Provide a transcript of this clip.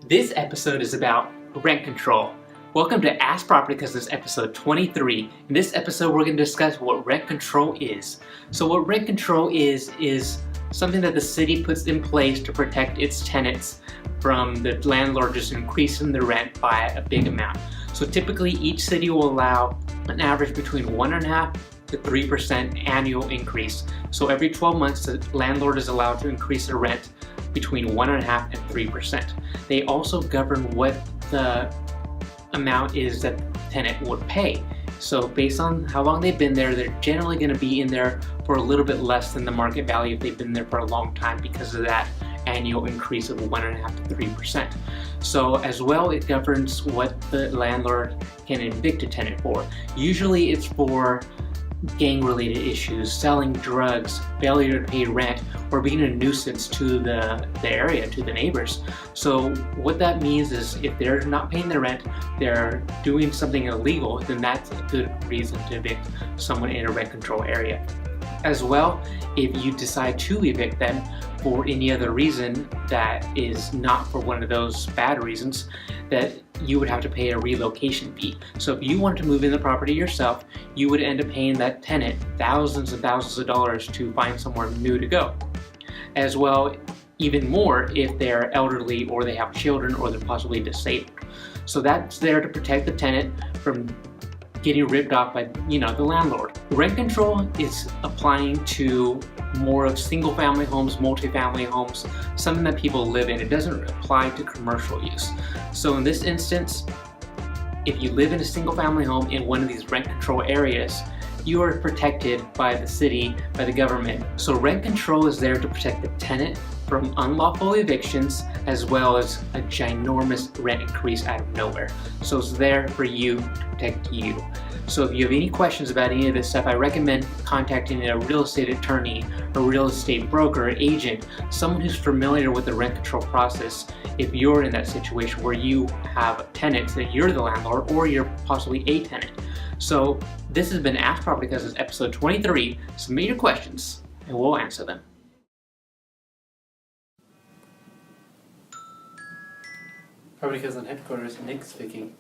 This episode is about rent control. Welcome to Ask Property Cousins episode 23. In this episode, we're going to discuss what rent control is. So what rent control is something that the city puts in place to protect its tenants from the landlord just increasing the rent by a big amount. So typically each city will allow an average between 1.5% to 3% annual increase. So every 12 months, the landlord is allowed to increase the rent between 1.5% and 3%. They also govern what the amount is that the tenant would pay. So based on how long they've been there, they're generally going to be in there for a little bit less than the market value if they've been there for a long time because of that annual increase of 1.5% to 3%. So as well, it governs what the landlord can evict a tenant for. Usually it's for gang-related issues, selling drugs, failure to pay rent, or being a nuisance to the area, to the neighbors. So what that means is if they're not paying their rent, they're doing something illegal, then that's a good reason to evict someone in a rent control area. As well, if you decide to evict them for any other reason that is not for one of those bad reasons, that you would have to pay a relocation fee. So if you wanted to move in the property yourself, you would end up paying that tenant thousands and thousands of dollars to find somewhere new to go. As well, even more if they're elderly or they have children or they're possibly disabled. So that's there to protect the tenant from getting ripped off by, the landlord. Rent control is applying to more of single-family homes, multi-family homes, something that people live in. It doesn't apply to commercial use. So in this instance, if you live in a single-family home in one of these rent control areas, you are protected by the city, by the government. So rent control is there to protect the tenant from unlawful evictions as well as a ginormous rent increase out of nowhere. So it's there for you to protect you. So if you have any questions about any of this stuff, I recommend contacting a real estate attorney, a real estate broker, agent, someone who's familiar with the rent control process if you're in that situation where you have tenants that you're the landlord or you're possibly a tenant. So this has been Ask Property Cousins episode 23. Submit your questions and we'll answer them. Property Cousin headquarters, Nick speaking.